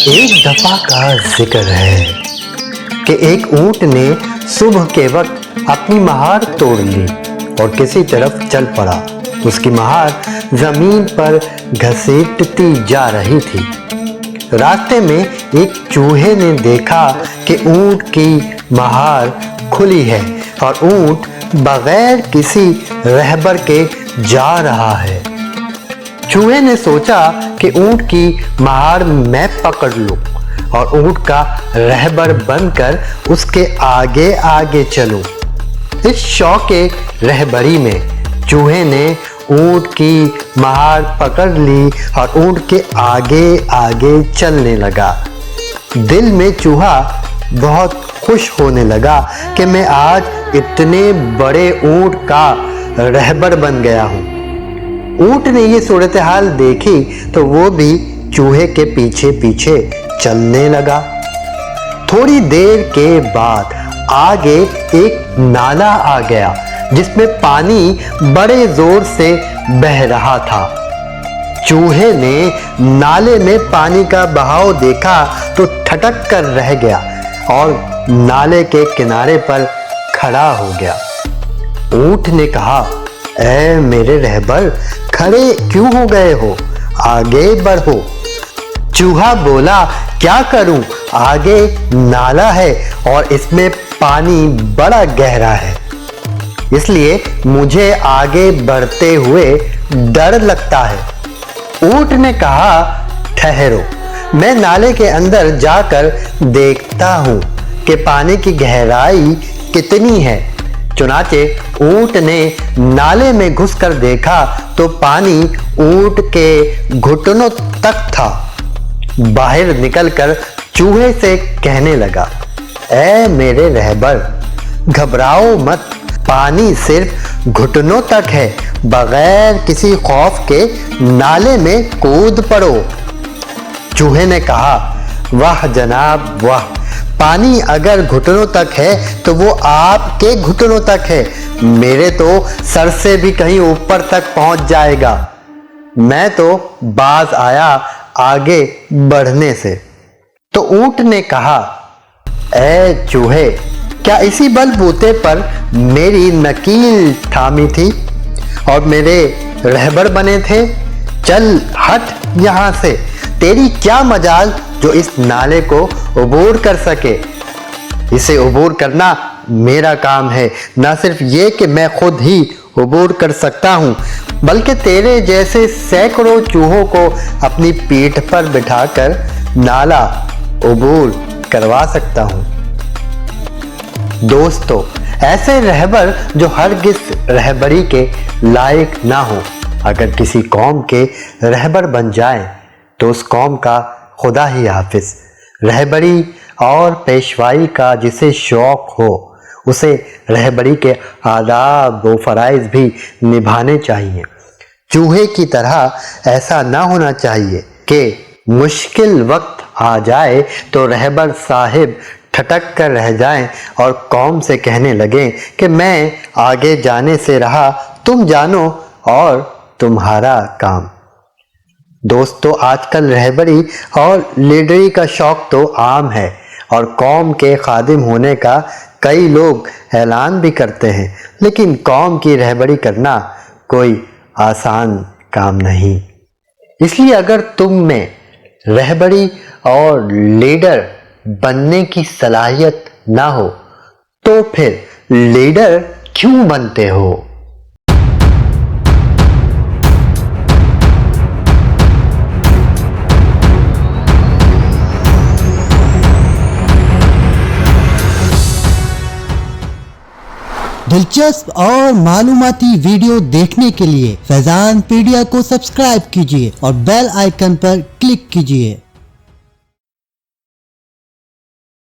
ایک دفعہ کا ذکر ہے کہ ایک اونٹ نے صبح کے وقت اپنی مہار توڑ لی اور کسی طرف چل پڑا۔ اس کی مہار زمین پر گھسیٹتی جا رہی تھی۔ راستے میں ایک چوہے نے دیکھا کہ اونٹ کی مہار کھلی ہے اور اونٹ بغیر کسی رہبر کے جا رہا ہے۔ چوہے نے سوچا کہ اونٹ کی مہار میں پکڑ لوں اور اونٹ کا رہبر بن کر اس کے آگے آگے چلوں۔ اس شوق رہبری میں چوہے نے اونٹ کی مہار پکڑ لی اور اونٹ کے آگے آگے چلنے لگا۔ دل میں چوہا بہت خوش ہونے لگا کہ میں آج اتنے بڑے اونٹ کا رہبر بن گیا ہوں۔ اونٹ نے یہ صورتحال دیکھی تو وہ بھی چوہے کے پیچھے پیچھے چلنے لگا۔ تھوڑی دیر کے بعد آگے ایک نالا آ گیا جس میں پانی بڑے زور سے بہہ رہا تھا۔ چوہے نے نالے میں پانی کا بہاؤ دیکھا تو ٹھٹک کر رہ گیا اور نالے کے کنارے پر کھڑا ہو گیا۔ اونٹ نے کہا، اے میرے رہبر، کھڑے کیوں ہو گئے ہو؟ آگے بڑھو۔ چوہا بولا، کیا کروں؟ آگے نالا ہے اور اس میں پانی بڑا گہرا ہے، اس لیے مجھے آگے بڑھتے ہوئے ڈر لگتا ہے۔ اونٹ نے کہا، ٹھہرو، میں نالے کے اندر جا کر دیکھتا ہوں کہ پانی کی گہرائی کتنی ہے۔ چنانچہ اونٹ نے نالے میں گھس کر دیکھا تو پانی اونٹ کے گھٹنوں تک تھا۔ باہر نکل کر چوہے سے کہنے لگا، اے میرے رہبر، گھبراؤ مت، پانی صرف گھٹنوں تک ہے، بغیر کسی خوف کے نالے میں کود پڑو۔ چوہے نے کہا، واہ جناب واہ، پانی اگر گھٹنوں تک ہے تو وہ آپ کے گھٹنوں تک ہے، میرے تو سر سے بھی کہیں اوپر تک پہنچ جائے گا۔ میں تو باز آیا آگے بڑھنے سے۔ تو اونٹ نے کہا، اے چوہے، کیا اسی بل بوتے پر میری نکیل تھامی تھی اور میرے رہبر بنے تھے؟ چل ہٹ یہاں سے، تیری کیا مجال جو اس نالے کو عبور کر سکے؟ اسے عبور کرنا میرا کام ہے، نہ صرف یہ کہ میں خود ہی عبور کر سکتا ہوں بلکہ تیرے جیسے سینکڑوں چوہوں کو اپنی پیٹھ پر بٹھا کر نالا عبور کروا سکتا ہوں۔ دوستو، ایسے رہبر جو ہرگز رہبری کے لائق نہ ہو، اگر کسی قوم کے رہبر بن جائیں تو اس قوم کا خدا ہی حافظ۔ رہبری اور پیشوائی کا جسے شوق ہو اسے رہبری کے آداب و فرائض بھی نبھانے چاہیے۔ چوہے کی طرح ایسا نہ ہونا چاہیے کہ مشکل وقت آ جائے تو رہبر صاحب ٹھٹک کر رہ جائیں اور قوم سے کہنے لگیں کہ میں آگے جانے سے رہا، تم جانو اور تمہارا کام۔ دوستو، آج کل رہبری اور لیڈری کا شوق تو عام ہے اور قوم کے خادم ہونے کا کئی لوگ اعلان بھی کرتے ہیں، لیکن قوم کی رہبری کرنا کوئی آسان کام نہیں۔ اس لیے اگر تم میں رہبری اور لیڈر بننے کی صلاحیت نہ ہو تو پھر لیڈر کیوں بنتے ہو؟ دلچسپ اور معلوماتی ویڈیو دیکھنے کے لیے فیضان پیڈیا کو سبسکرائب کیجیے اور بیل آئیکن پر کلک کیجیے۔